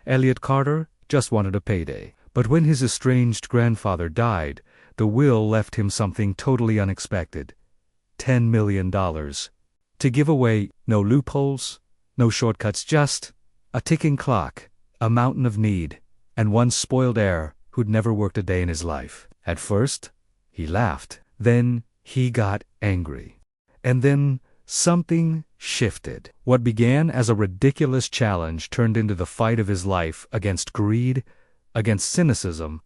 Elliot Carter just wanted a payday. But when his estranged grandfather died, the will left him something totally unexpected. $10 million. To give away, no loopholes, no shortcuts, just a ticking clock, a mountain of need, and one spoiled heir who'd never worked a day in his life. At first, he laughed. Then he got angry. And then something shifted. What began as a ridiculous challenge turned into the fight of his life against greed, against cynicism,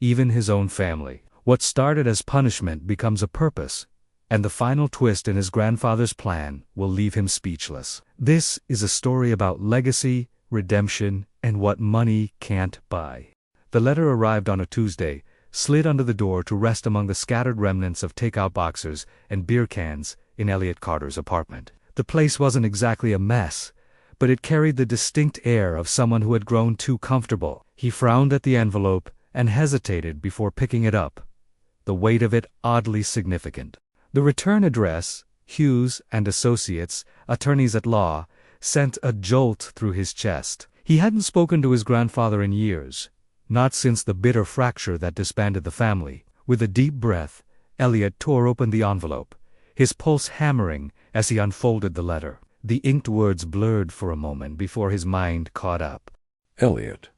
even his own family. What started as punishment becomes a purpose, and the final twist in his grandfather's plan will leave him speechless. This is a story about legacy, redemption, and what money can't buy. The letter arrived on a Tuesday, slid under the door to rest among the scattered remnants of takeout boxes and beer cans in Elliot Carter's apartment. The place wasn't exactly a mess, but it carried the distinct air of someone who had grown too comfortable. He frowned at the envelope and hesitated before picking it up, the weight of it oddly significant. The return address, Hughes and Associates, attorneys at law, sent a jolt through his chest. He hadn't spoken to his grandfather in years, not since the bitter fracture that disbanded the family. With a deep breath, Elliot tore open the envelope, his pulse hammering as he unfolded the letter. The inked words blurred for a moment before his mind caught up. Elliot,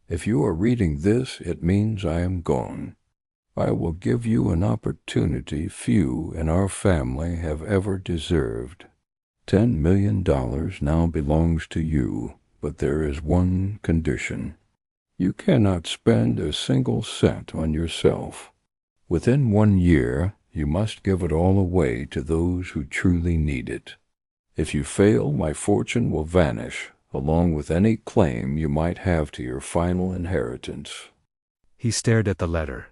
if you are reading this, it means I am gone. I will give you an opportunity few in our family have ever deserved. $10 million now belongs to you, but there is one condition. You cannot spend a single cent on yourself. Within 1 year, you must give it all away to those who truly need it. If you fail, my fortune will vanish, along with any claim you might have to your final inheritance. He stared at the letter,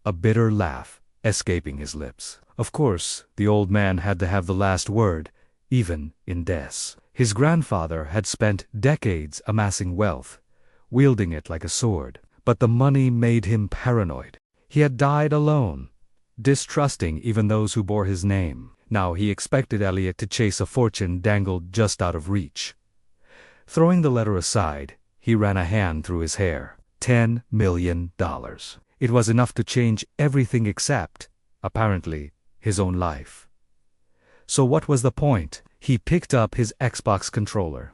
a bitter laugh escaping his lips. Of course, the old man had to have the last word, even in death. His grandfather had spent decades amassing wealth, wielding it like a sword, but the money made him paranoid. He had died alone, distrusting even those who bore his name. Now he expected Elliot to chase a fortune dangled just out of reach. Throwing the letter aside, he ran a hand through his hair. $10 million. It was enough to change everything except, apparently, his own life. So what was the point? He picked up his Xbox controller.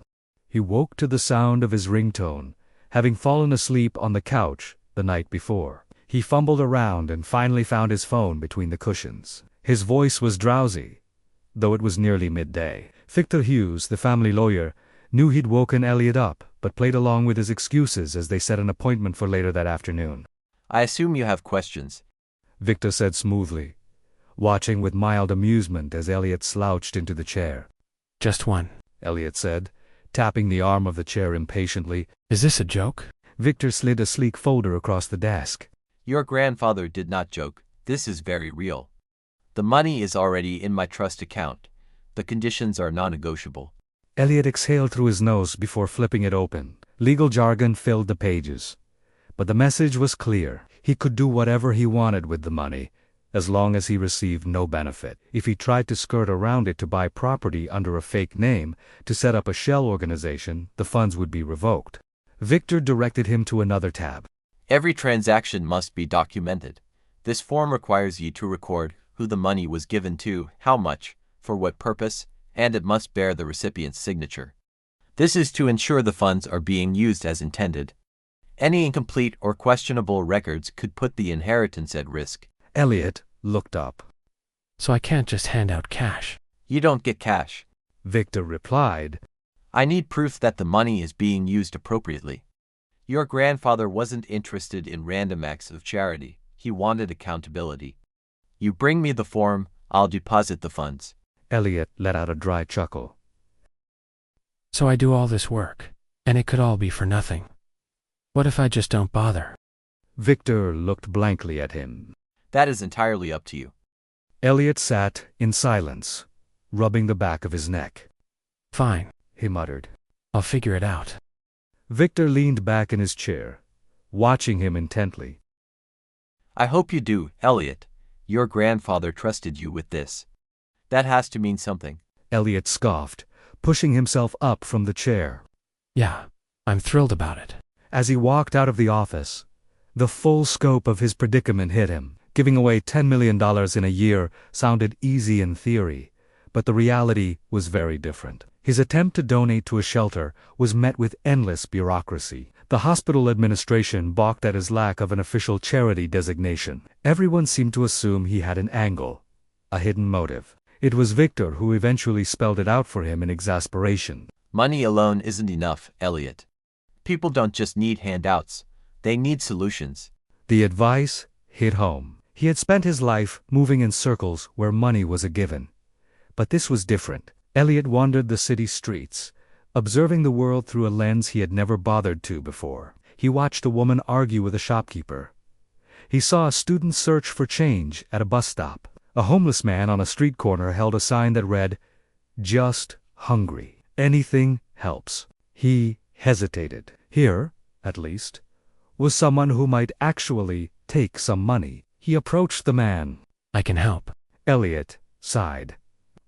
He woke to the sound of his ringtone, having fallen asleep on the couch the night before. He fumbled around and finally found his phone between the cushions. His voice was drowsy, though it was nearly midday. Victor Hughes, the family lawyer, knew he'd woken Elliot up, but played along with his excuses as they set an appointment for later that afternoon. I assume you have questions, Victor said smoothly, watching with mild amusement as Elliot slouched into the chair. Just one, Elliot said, tapping the arm of the chair impatiently. Is this a joke? Victor slid a sleek folder across the desk. Your grandfather did not joke. This is very real. The money is already in my trust account. The conditions are non-negotiable. Elliot exhaled through his nose before flipping it open. Legal jargon filled the pages. But the message was clear. He could do whatever he wanted with the money, as long as he received no benefit. If he tried to skirt around it to buy property under a fake name, to set up a shell organization, the funds would be revoked. Victor directed him to another tab. Every transaction must be documented. This form requires you to record who the money was given to, how much, for what purpose, and it must bear the recipient's signature. This is to ensure the funds are being used as intended. Any incomplete or questionable records could put the inheritance at risk. Elliot looked up. So I can't just hand out cash. You don't get cash, Victor replied. I need proof that the money is being used appropriately. Your grandfather wasn't interested in random acts of charity. He wanted accountability. You bring me the form, I'll deposit the funds. Elliot let out a dry chuckle. So I do all this work, and it could all be for nothing. What if I just don't bother? Victor looked blankly at him. That is entirely up to you. Elliot sat in silence, rubbing the back of his neck. Fine, He muttered. I'll figure it out. Victor leaned back in his chair, watching him intently. I hope you do, Elliot. Your grandfather trusted you with this. That has to mean something. Elliot scoffed, pushing himself up from the chair. Yeah, I'm thrilled about it. As he walked out of the office, the full scope of his predicament hit him. Giving away $10 million in a year sounded easy in theory, but the reality was very different. His attempt to donate to a shelter was met with endless bureaucracy. The hospital administration balked at his lack of an official charity designation. Everyone seemed to assume he had an angle, a hidden motive. It was Victor who eventually spelled it out for him in exasperation. Money alone isn't enough, Elliot. People don't just need handouts. They need solutions. The advice hit home. He had spent his life moving in circles where money was a given. But this was different. Elliot wandered the city streets, observing the world through a lens he had never bothered to before. He watched a woman argue with a shopkeeper. He saw a student search for change at a bus stop. A homeless man on a street corner held a sign that read, "Just hungry. Anything helps." He hesitated. Here, at least, was someone who might actually take some money. He approached the man. I can help. Elliot sighed.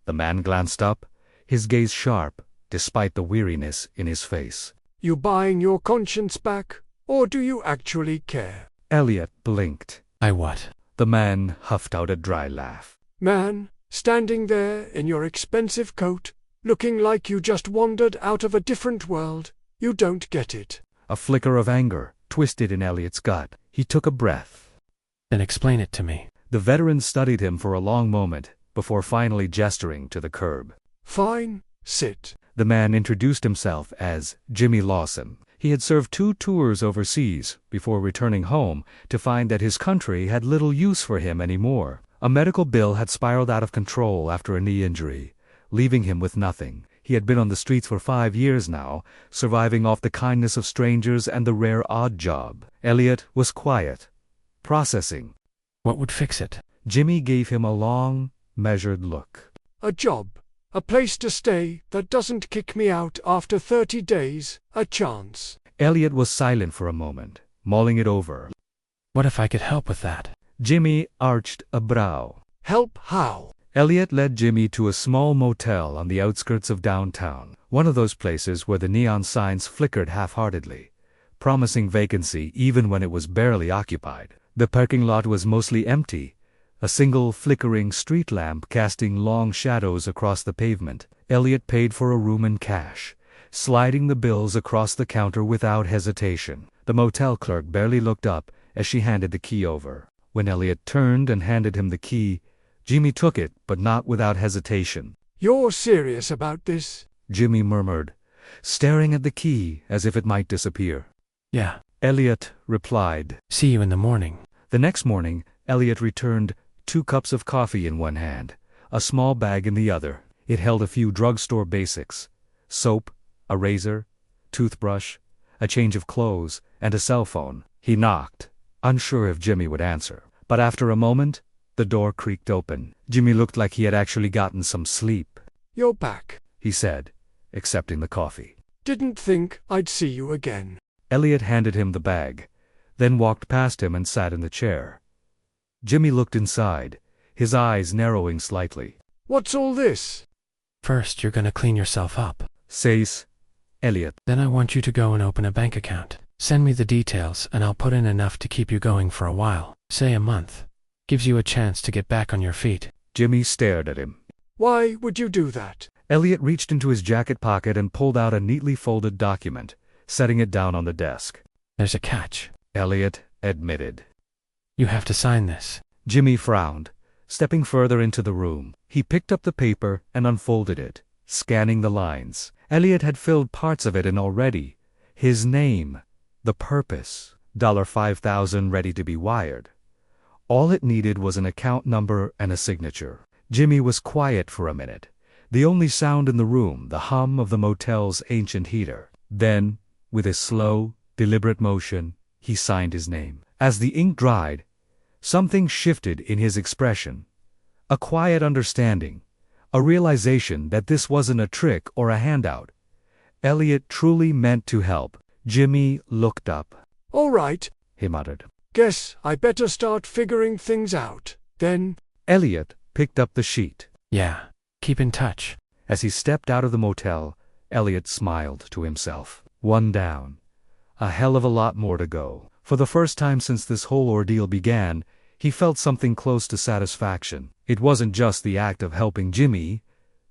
The man glanced up, his gaze sharp, despite the weariness in his face. You buying your conscience back, or do you actually care? Elliot blinked. I what? The man huffed out a dry laugh. Man, standing there in your expensive coat, looking like you just wandered out of a different world, you don't get it. A flicker of anger twisted in Elliot's gut. He took a breath. Then explain it to me. The veteran studied him for a long moment, before finally gesturing to the curb. Fine, sit. The man introduced himself as Jimmy Lawson. He had served 2 tours overseas before returning home to find that his country had little use for him anymore. A medical bill had spiraled out of control after a knee injury, leaving him with nothing. He had been on the streets for 5 years now, surviving off the kindness of strangers and the rare odd job. Elliot was quiet, processing. What would fix it? Jimmy gave him a long, measured look. A job. A place to stay that doesn't kick me out after 30 days. A chance. Elliot was silent for a moment, mulling it over. What if I could help with that? Jimmy arched a brow. Help how? Elliot led Jimmy to a small motel on the outskirts of downtown, one of those places where the neon signs flickered half-heartedly, promising vacancy even when it was barely occupied. The parking lot was mostly empty, a single flickering street lamp casting long shadows across the pavement. Elliot paid for a room in cash, sliding the bills across the counter without hesitation. The motel clerk barely looked up as she handed the key over. When Elliot turned and handed him the key, Jimmy took it, but not without hesitation. You're serious about this? Jimmy murmured, staring at the key as if it might disappear. Yeah. Elliot replied. See you in the morning. The next morning, Elliot returned 2 cups of coffee in one hand, a small bag in the other. It held a few drugstore basics: soap, a razor, toothbrush, a change of clothes, and a cell phone. He knocked, unsure if Jimmy would answer. But after a moment, the door creaked open. Jimmy looked like he had actually gotten some sleep. You're back, he said, accepting the coffee. Didn't think I'd see you again. Elliot handed him the bag, then walked past him and sat in the chair. Jimmy looked inside, his eyes narrowing slightly. What's all this? First, you're gonna clean yourself up. Says Elliot. Then I want you to go and open a bank account. Send me the details and I'll put in enough to keep you going for a while. Say a month. Gives you a chance to get back on your feet. Jimmy stared at him. Why would you do that? Elliot reached into his jacket pocket and pulled out a neatly folded document, setting it down on the desk. There's a catch. Elliot admitted. You have to sign this. Jimmy frowned, stepping further into the room. He picked up the paper and unfolded it, scanning the lines. Elliot had filled parts of it in already. His name, the purpose, $5,000 ready to be wired. All it needed was an account number and a signature. Jimmy was quiet for a minute, the only sound in the room the hum of the motel's ancient heater. Then, with a slow, deliberate motion, he signed his name. As the ink dried, something shifted in his expression. A quiet understanding, a realization that this wasn't a trick or a handout. Elliot truly meant to help. Jimmy looked up. All right, he muttered. Guess I better start figuring things out, then. Elliot picked up the sheet. Yeah. Keep in touch. As he stepped out of the motel, Elliot smiled to himself. One down. A hell of a lot more to go. For the first time since this whole ordeal began, he felt something close to satisfaction. It wasn't just the act of helping Jimmy,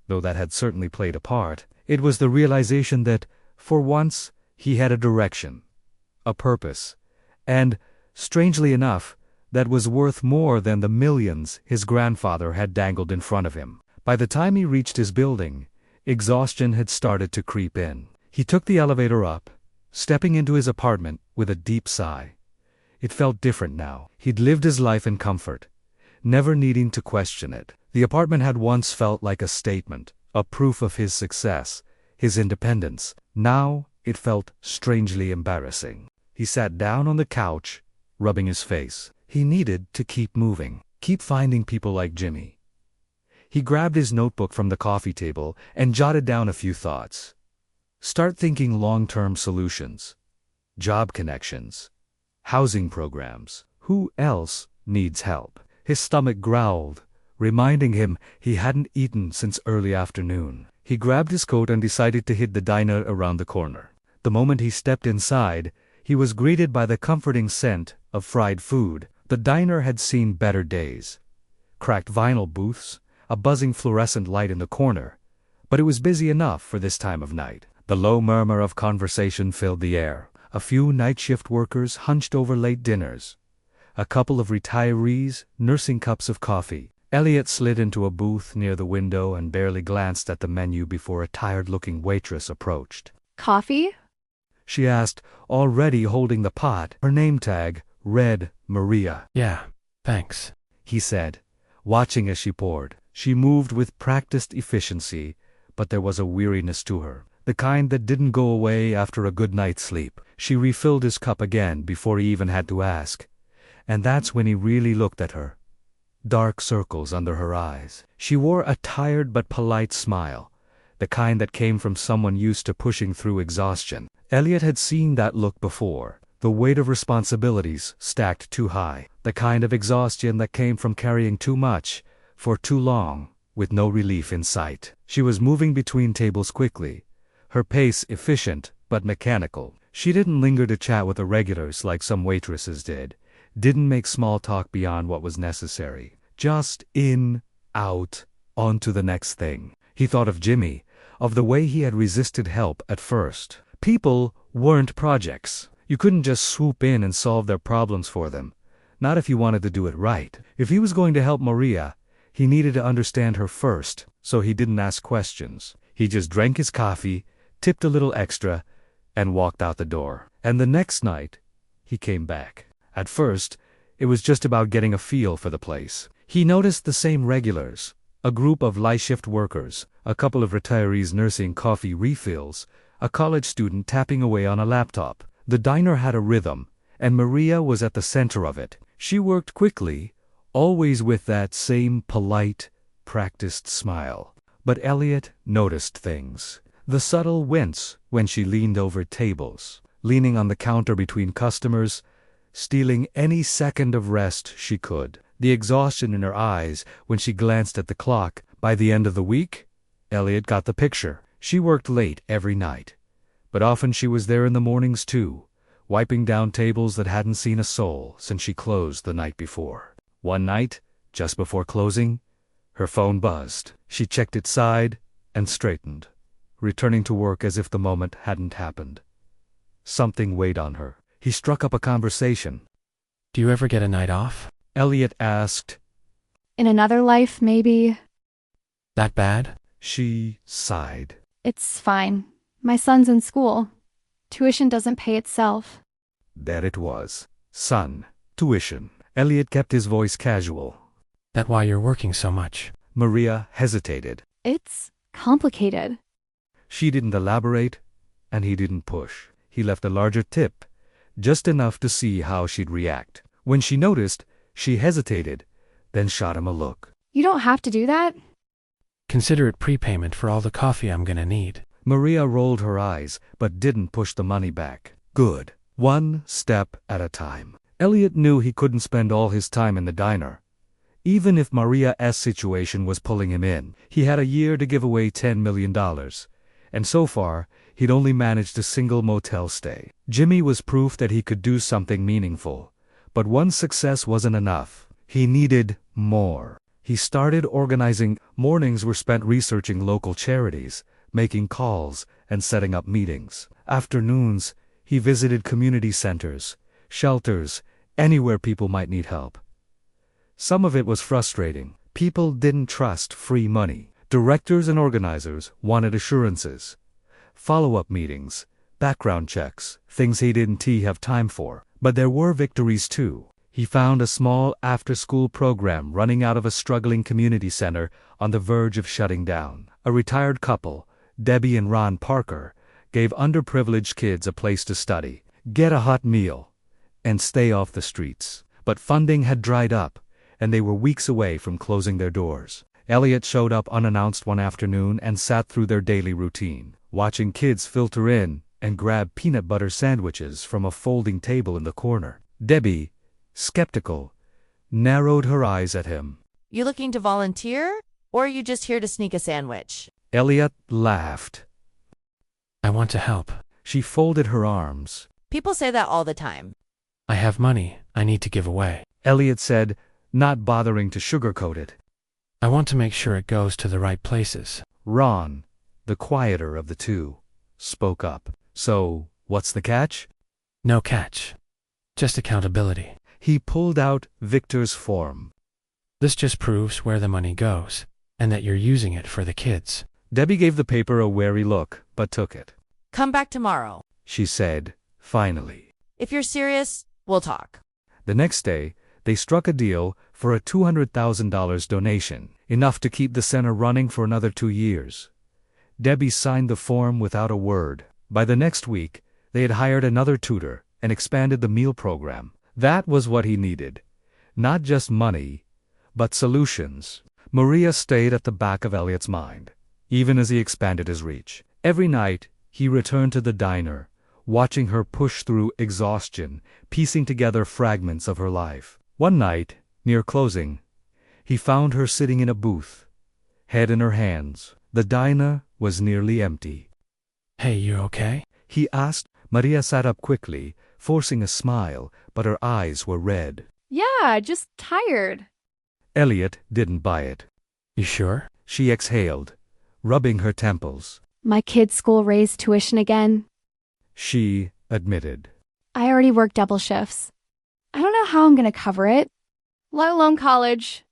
though that had certainly played a part. It was the realization that, for once, he had a direction, a purpose, and, strangely enough, that was worth more than the millions his grandfather had dangled in front of him. By the time he reached his building, exhaustion had started to creep in. He took the elevator up, stepping into his apartment with a deep sigh. It felt different now. He'd lived his life in comfort, never needing to question it. The apartment had once felt like a statement, a proof of his success, his independence. Now, it felt strangely embarrassing. He sat down on the couch, rubbing his face. He needed to keep moving, keep finding people like Jimmy. He grabbed his notebook from the coffee table and jotted down a few thoughts. Start thinking long-term solutions, job connections, housing programs. Who else needs help? His stomach growled, reminding him he hadn't eaten since early afternoon. He grabbed his coat and decided to hit the diner around the corner. The moment he stepped inside, he was greeted by the comforting scent of fried food. The diner had seen better days. Cracked vinyl booths, a buzzing fluorescent light in the corner. But it was busy enough for this time of night. The low murmur of conversation filled the air. A few night shift workers hunched over late dinners. A couple of retirees nursing cups of coffee. Elliot slid into a booth near the window and barely glanced at the menu before a tired-looking waitress approached. Coffee? She asked, already holding the pot. Her name tag read Maria. Yeah, thanks. He said, watching as she poured. She moved with practiced efficiency, but there was a weariness to her, the kind that didn't go away after a good night's sleep. She refilled his cup again before he even had to ask. And that's when he really looked at her. Dark circles under her eyes. She wore a tired but polite smile, the kind that came from someone used to pushing through exhaustion. Elliot had seen that look before, the weight of responsibilities stacked too high, the kind of exhaustion that came from carrying too much, for too long, with no relief in sight. She was moving between tables quickly, her pace efficient but mechanical. She didn't linger to chat with the regulars like some waitresses did, didn't make small talk beyond what was necessary. Just in, out, on to the next thing. He thought of Jimmy, of the way he had resisted help at first. People weren't projects. You couldn't just swoop in and solve their problems for them. Not if you wanted to do it right. If he was going to help Maria, he needed to understand her first, so he didn't ask questions. He just drank his coffee, tipped a little extra, and walked out the door. And the next night, he came back. At first, it was just about getting a feel for the place. He noticed the same regulars, a group of light shift workers, a couple of retirees nursing coffee refills, a college student tapping away on a laptop. The diner had a rhythm, and Maria was at the center of it. She worked quickly, always with that same polite, practiced smile. But Elliot noticed things. The subtle wince when she leaned over tables, leaning on the counter between customers, stealing any second of rest she could. The exhaustion in her eyes when she glanced at the clock. By the end of the week, Elliot got the picture. She worked late every night. But often she was there in the mornings too, wiping down tables that hadn't seen a soul since she closed the night before. One night, just before closing, her phone buzzed. She checked its side and straightened, returning to work as if the moment hadn't happened. Something weighed on her. He struck up a conversation. Do you ever get a night off? Elliot asked. In another life, maybe. That bad? She sighed. It's fine. My son's in school. Tuition doesn't pay itself. There it was. Son. Tuition. Elliot kept his voice casual. That why you're working so much? Maria hesitated. It's complicated. She didn't elaborate, and he didn't push. He left a larger tip, just enough to see how she'd react. When she noticed, she hesitated, then shot him a look. You don't have to do that. Consider it prepayment for all the coffee I'm gonna need. Maria rolled her eyes, but didn't push the money back. Good. One step at a time. Elliot knew he couldn't spend all his time in the diner. Even if Maria's situation was pulling him in, he had a year to give away $10 million. And so far, he'd only managed a single motel stay. Jimmy was proof that he could do something meaningful. But one success wasn't enough. He needed more. He started organizing. Mornings were spent researching local charities, making calls, and setting up meetings. Afternoons, he visited community centers, shelters, anywhere people might need help. Some of it was frustrating. People didn't trust free money. Directors and organizers wanted assurances. Follow-up meetings, background checks, things he didn't have time for. But there were victories too. He found a small after-school program running out of a struggling community center on the verge of shutting down. A retired couple, Debbie and Ron Parker, gave underprivileged kids a place to study, get a hot meal, and stay off the streets. But funding had dried up, and they were weeks away from closing their doors. Elliot showed up unannounced one afternoon and sat through their daily routine, watching kids filter in and grab peanut butter sandwiches from a folding table in the corner. Debbie, skeptical, narrowed her eyes at him. You looking to volunteer, or are you just here to sneak a sandwich? Elliot laughed. I want to help. She folded her arms. People say that all the time. I have money I need to give away. Elliot said, not bothering to sugarcoat it. I want to make sure it goes to the right places. Ron, the quieter of the two, spoke up. So, what's the catch? No catch. Just accountability. He pulled out Victor's form. This just proves where the money goes, and that you're using it for the kids. Debbie gave the paper a wary look, but took it. Come back tomorrow, She said, finally. if you're serious, we'll talk. The next day, they struck a deal for a $200,000 donation, enough to keep the center running for another 2 years. Debbie signed the form without a word. By the next week, they had hired another tutor and expanded the meal program. That was what he needed. Not just money, but solutions. Maria stayed at the back of Elliot's mind, even as he expanded his reach. Every night, he returned to the diner, watching her push through exhaustion, piecing together fragments of her life. One night, near closing, he found her sitting in a booth, head in her hands. The diner was nearly empty. Hey, you okay? He asked. Maria sat up quickly, forcing a smile, but her eyes were red. Yeah, just tired. Elliot didn't buy it. You sure? She exhaled, rubbing her temples. My kid's school raised tuition again. She admitted. I already work double shifts. I don't know how I'm going to cover it, let alone college.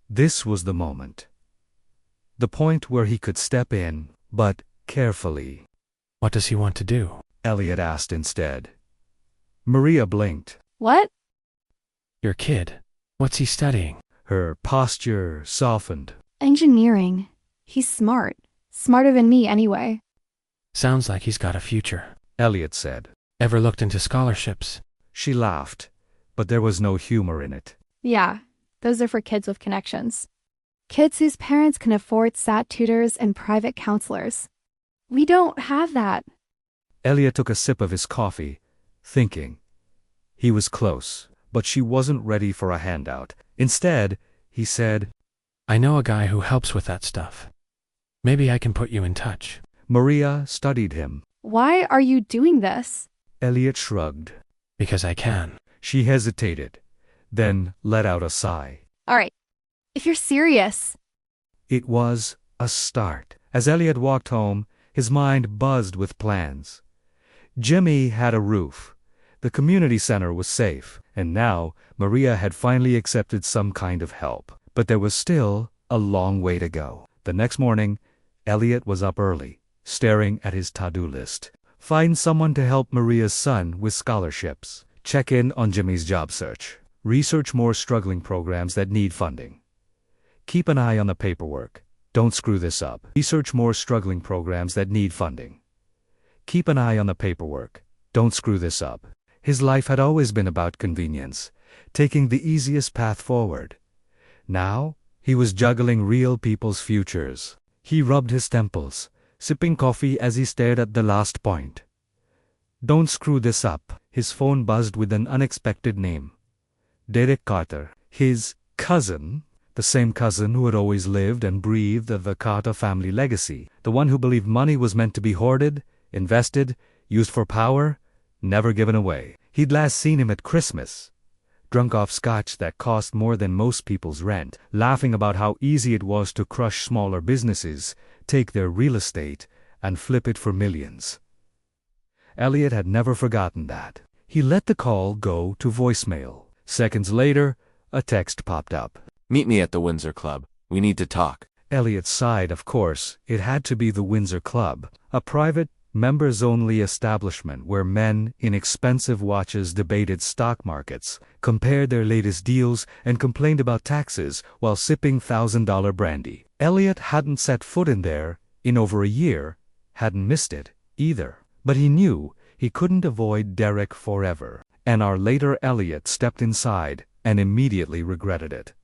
This was the moment. The point where he could step in, but carefully. What does he want to do? Elliot asked instead. Maria blinked. What? Your kid. What's he studying? Her posture softened. Engineering. He's smart. Smarter than me anyway. Sounds like he's got a future. Elliot said. Ever looked into scholarships? She laughed, but there was no humor in it. Yeah, those are for kids with connections. Kids whose parents can afford SAT tutors and private counselors. We don't have that. Elliot took a sip of his coffee, thinking. He was close, but she wasn't ready for a handout. Instead, he said, I know a guy who helps with that stuff. Maybe I can put you in touch. Maria studied him. Why are you doing this? Elliot shrugged. Because I can. She hesitated, then let out a sigh. All right, if you're serious. It was a start. As Elliot walked home, his mind buzzed with plans. Jimmy had a roof. The community center was safe, and now Maria had finally accepted some kind of help. But there was still a long way to go. The next morning, Elliot was up early, staring at his to-do list. Find someone to help Maria's son with scholarships. Check in on Jimmy's job search. Research more struggling programs that need funding. Keep an eye on the paperwork. Don't screw this up. Research more struggling programs that need funding. Keep an eye on the paperwork. Don't screw this up. His life had always been about convenience, taking the easiest path forward. Now, he was juggling real people's futures. He rubbed his temples, sipping coffee as he stared at the last point. Don't screw this up. His phone buzzed with an unexpected name. Elliot Carter, his cousin, the same cousin who had always lived and breathed of the Carter family legacy, the one who believed money was meant to be hoarded Invested, used for power, never given away. He'd last seen him at Christmas, drunk off scotch that cost more than most people's rent, laughing about how easy it was to crush smaller businesses, take their real estate, and flip it for millions. Elliot had never forgotten that. He let the call go to voicemail. Seconds later, a text popped up. Meet me at the Windsor Club. We need to talk. Elliot sighed, of course. It had to be the Windsor Club, a private, members-only establishment where men in expensive watches debated stock markets, compared their latest deals, and complained about taxes while sipping $1,000 brandy. Elliot hadn't set foot in there in over a year, hadn't missed it, either. But he knew he couldn't avoid Derek forever. An hour later, Elliot stepped inside and immediately regretted it.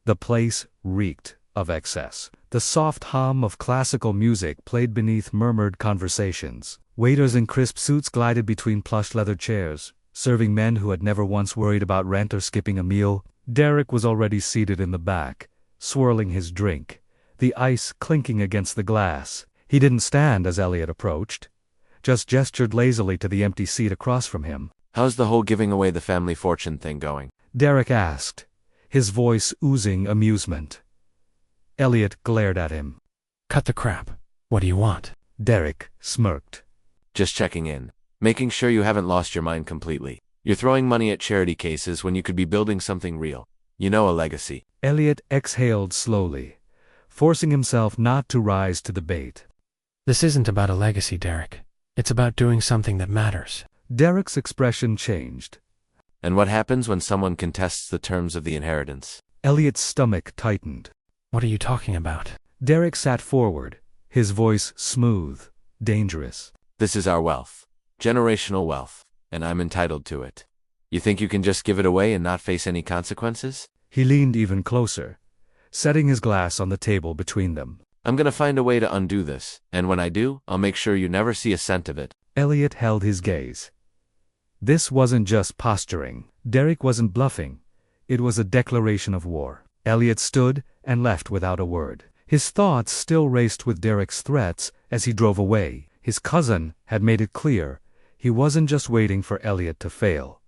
The place reeked of excess. The soft hum of classical music played beneath murmured conversations. Waiters in crisp suits glided between plush leather chairs, serving men who had never once worried about rent or skipping a meal. Derek was already seated in the back, swirling his drink, the ice clinking against the glass. He didn't stand as Elliot approached, just gestured lazily to the empty seat across from him. How's the whole giving away the family fortune thing going? Derek asked, his voice oozing amusement. Elliot glared at him. Cut the crap. What do you want? Derek smirked. Just checking in. Making sure you haven't lost your mind completely. You're throwing money at charity cases when you could be building something real. You know, a legacy. Elliot exhaled slowly, forcing himself not to rise to the bait. This isn't about a legacy, Derek. It's about doing something that matters. Derek's expression changed. And what happens when someone contests the terms of the inheritance? Elliot's stomach tightened. What are you talking about? Derek sat forward, his voice smooth, dangerous. This is our wealth. Generational wealth. And I'm entitled to it. You think you can just give it away and not face any consequences? He leaned even closer, setting his glass on the table between them. I'm gonna find a way to undo this, and when I do, I'll make sure you never see a cent of it. Elliot held his gaze. This wasn't just posturing. Derek wasn't bluffing. It was a declaration of war. Elliot stood and left without a word. His thoughts still raced with Derek's threats as he drove away. His cousin had made it clear he wasn't just waiting for Elliot to fail.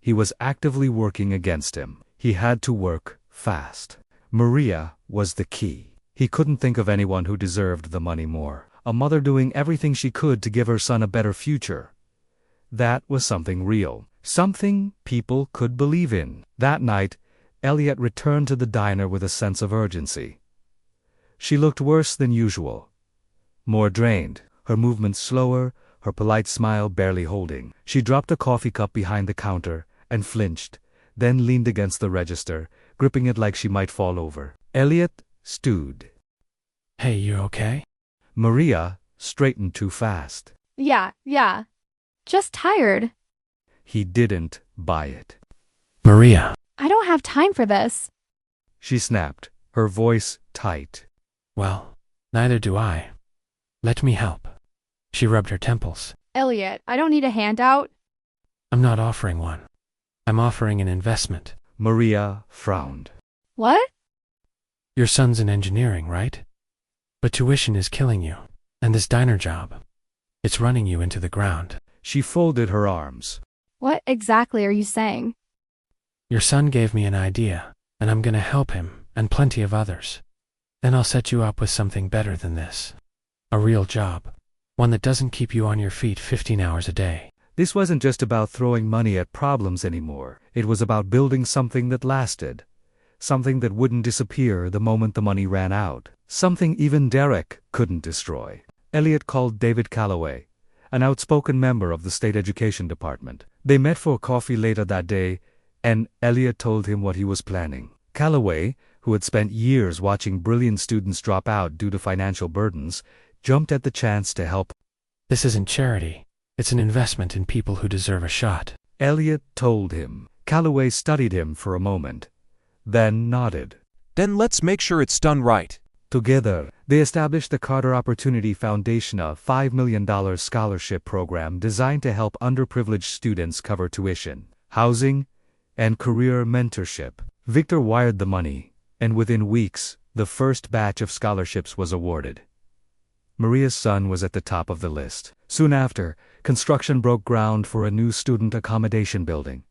He was actively working against him. He had to work fast. Maria was the key. He couldn't think of anyone who deserved the money more. A mother doing everything she could to give her son a better future. That was something real. Something people could believe in. That night, Elliot returned to the diner with a sense of urgency. She looked worse than usual. More drained, her movements slower, her polite smile barely holding. She dropped a coffee cup behind the counter and flinched, then leaned against the register, gripping it like she might fall over. Elliot stewed. Hey, you okay? Maria straightened too fast. Yeah. Just tired. He didn't buy it. Maria. I don't have time for this. She snapped, her voice tight. Well, neither do I. Let me help. She rubbed her temples. Elliot, I don't need a handout. I'm not offering one. I'm offering an investment. Maria frowned. What? Your son's in engineering, right? But tuition is killing you. And this diner job, it's running you into the ground. She folded her arms. What exactly are you saying? Your son gave me an idea, and I'm gonna help him, and plenty of others. Then I'll set you up with something better than this. A real job. One that doesn't keep you on your feet 15 hours a day. This wasn't just about throwing money at problems anymore. It was about building something that lasted. Something that wouldn't disappear the moment the money ran out. Something even Derek couldn't destroy. Elliot called David Calloway, an outspoken member of the state education department. They met for coffee later that day, and Elliot told him what he was planning. Calloway, who had spent years watching brilliant students drop out due to financial burdens, jumped at the chance to help. This isn't charity. It's an investment in people who deserve a shot. Elliot told him. Calloway studied him for a moment, then nodded. Then let's make sure it's done right. Together, they established the Carter Opportunity Foundation, a $5 million scholarship program designed to help underprivileged students cover tuition, housing, and career mentorship. Victor wired the money, and within weeks, the first batch of scholarships was awarded. Maria's son was at the top of the list. Soon after, construction broke ground for a new student accommodation building,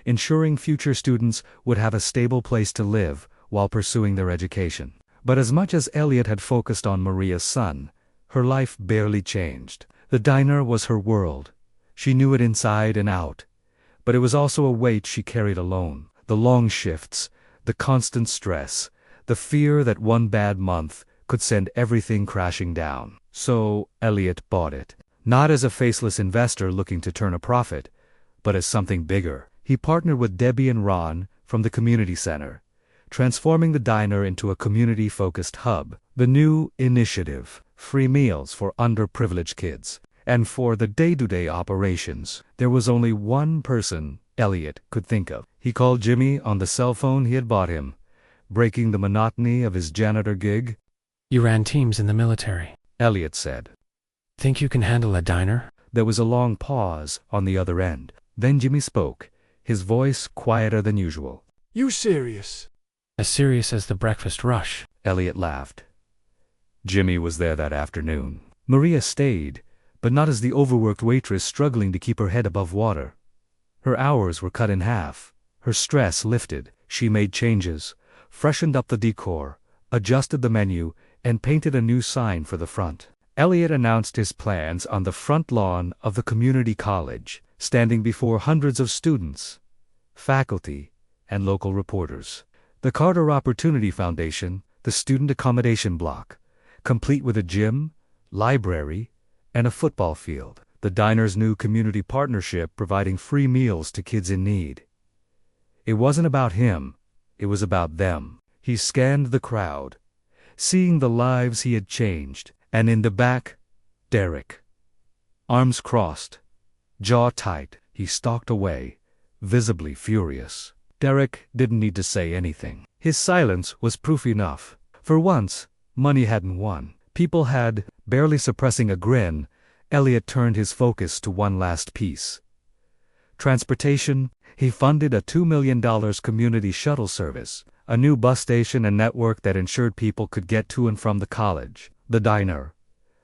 ensuring future students would have a stable place to live while pursuing their education. But as much as Elliot had focused on Maria's son, her life barely changed. The diner was her world. She knew it inside and out. But it was also a weight she carried alone. The long shifts, the constant stress, the fear that one bad month could send everything crashing down. So, Elliot bought it. Not as a faceless investor looking to turn a profit, but as something bigger. He partnered with Debbie and Ron from the community center, transforming the diner into a community-focused hub. The new initiative, free meals for underprivileged kids. And for the day-to-day operations, there was only one person Elliot could think of. He called Jimmy on the cell phone he had bought him, breaking the monotony of his janitor gig. You ran teams in the military, Elliot said. Think you can handle a diner? There was a long pause on the other end. Then Jimmy spoke, his voice quieter than usual. You serious? As serious as the breakfast rush. Elliot laughed. Jimmy was there that afternoon. Maria stayed, but not as the overworked waitress struggling to keep her head above water. Her hours were cut in half. Her stress lifted. She made changes, freshened up the decor, adjusted the menu, and painted a new sign for the front. Elliot announced his plans on the front lawn of the community college, standing before hundreds of students, faculty, and local reporters. The Carter Opportunity Foundation, the student accommodation block, complete with a gym, library, and a football field. The diner's new community partnership providing free meals to kids in need. It wasn't about him, it was about them. He scanned the crowd, seeing the lives he had changed, and in the back, Derek. Arms crossed, jaw tight, he stalked away, visibly furious. Derek didn't need to say anything. His silence was proof enough. For once, money hadn't won. People had, barely suppressing a grin. Elliot turned his focus to one last piece. Transportation. He funded a $2 million community shuttle service, a new bus station and network that ensured people could get to and from the college, the diner,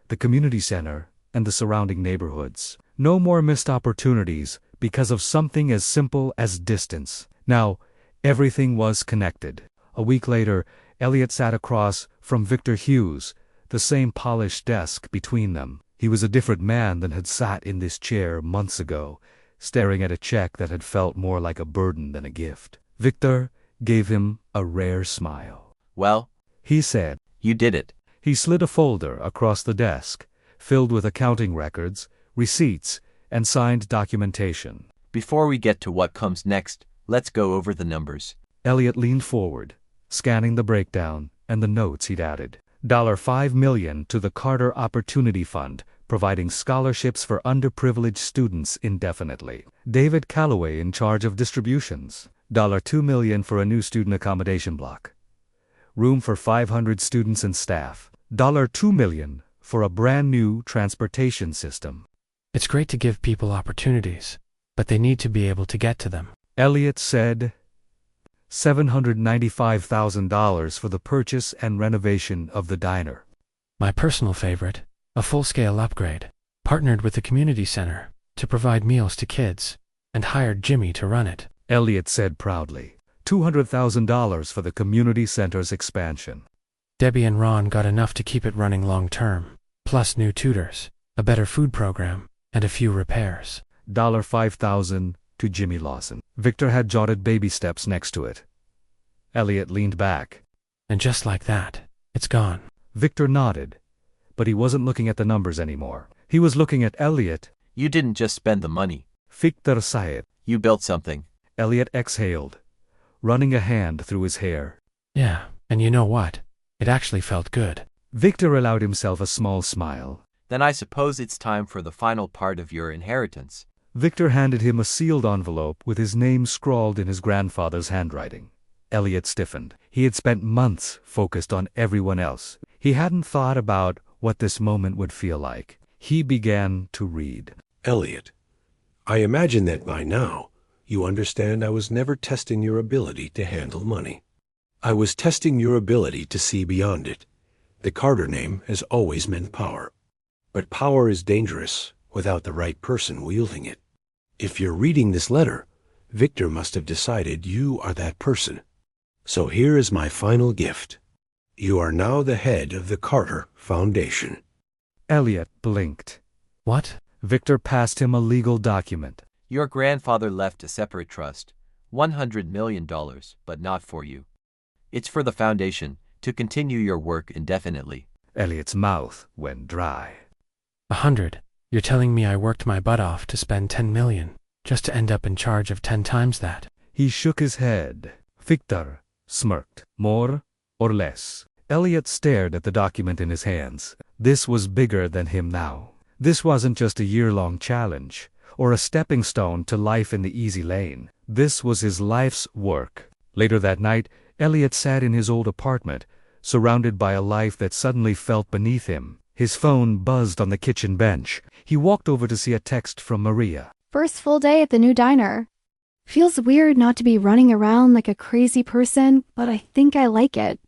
the community center, and the surrounding neighborhoods. No more missed opportunities because of something as simple as distance. Now, everything was connected. A week later, Elliot sat across from Victor Hughes, the same polished desk between them. He was a different man than had sat in this chair months ago, staring at a check that had felt more like a burden than a gift. Victor gave him a rare smile. Well, He said. you did it. He slid a folder across the desk, filled with accounting records, receipts, and signed documentation. Before we get to what comes next, let's go over the numbers. Elliot leaned forward, scanning the breakdown and the notes he'd added. $5 million to the Carter Opportunity Fund, providing scholarships for underprivileged students indefinitely. David Calloway in charge of distributions. $2 million for a new student accommodation block. Room for 500 students and staff. $2 million for a brand new transportation system. It's great to give people opportunities, but they need to be able to get to them. Elliot said. $795,000 for the purchase and renovation of the diner. My personal favorite, a full-scale upgrade, partnered with the community center to provide meals to kids, and hired Jimmy to run it. Elliot said proudly. $200,000 for the community center's expansion. Debbie and Ron got enough to keep it running long-term, plus new tutors, a better food program, and a few repairs. $5,000 to Jimmy Lawson. Victor had jotted baby steps next to it. Elliot leaned back. And just like that, it's gone. Victor nodded, but he wasn't looking at the numbers anymore. He was looking at Elliot. You didn't just spend the money. Victor said. You built something. Elliot exhaled, running a hand through his hair. Yeah, and you know what? It actually felt good. Victor allowed himself a small smile. Then I suppose it's time for the final part of your inheritance. Victor handed him a sealed envelope with his name scrawled in his grandfather's handwriting. Elliot stiffened. He had spent months focused on everyone else. He hadn't thought about what this moment would feel like. He began to read. Elliot, I imagine that by now you understand I was never testing your ability to handle money. I was testing your ability to see beyond it, The Carter name has always meant power. But power is dangerous without the right person wielding it. If you're reading this letter, Victor must have decided you are that person. So here is my final gift. You are now the head of the Carter Foundation. Elliot blinked. What? Victor passed him a legal document. Your grandfather left a separate trust, $100 million, but not for you. It's for the foundation to continue your work indefinitely. Elliot's mouth went dry. 100. You're telling me I worked my butt off to spend 10 million, just to end up in charge of 10 times that? He shook his head. Victor smirked. More or less? Elliot stared at the document in his hands. This was bigger than him now. This wasn't just a year-long challenge, or a stepping stone to life in the easy lane. This was his life's work. Later that night, Elliot sat in his old apartment, surrounded by a life that suddenly felt beneath him. His phone buzzed on the kitchen bench. He walked over to see a text from Maria. First full day at the new diner. Feels weird not to be running around like a crazy person, but I think I like it.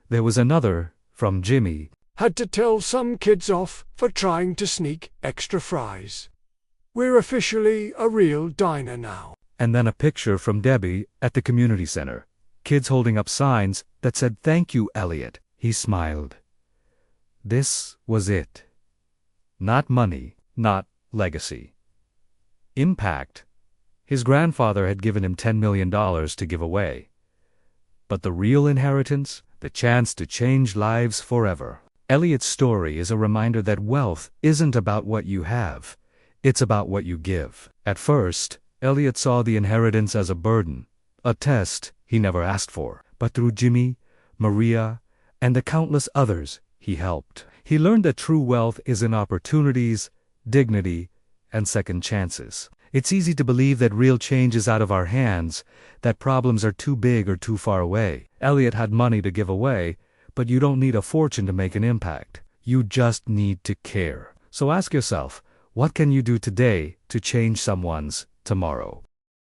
There was another from Jimmy. Had to tell some kids off for trying to sneak extra fries. We're officially a real diner now. And then a picture from Debbie at the community center. Kids holding up signs that said, "Thank you, Elliot." He smiled. This was it. Not money, not legacy. Impact. His grandfather had given him $10 million to give away. But the real inheritance, the chance to change lives forever. Elliot's story is a reminder that wealth isn't about what you have. It's about what you give. At first, Elliot saw the inheritance as a burden, a test he never asked for. But through Jimmy, Maria, and the countless others he helped, he learned that true wealth is in opportunities, dignity, and second chances. It's easy to believe that real change is out of our hands, that problems are too big or too far away. Elliot had money to give away, but you don't need a fortune to make an impact. You just need to care. So ask yourself, what can you do today to change someone's tomorrow?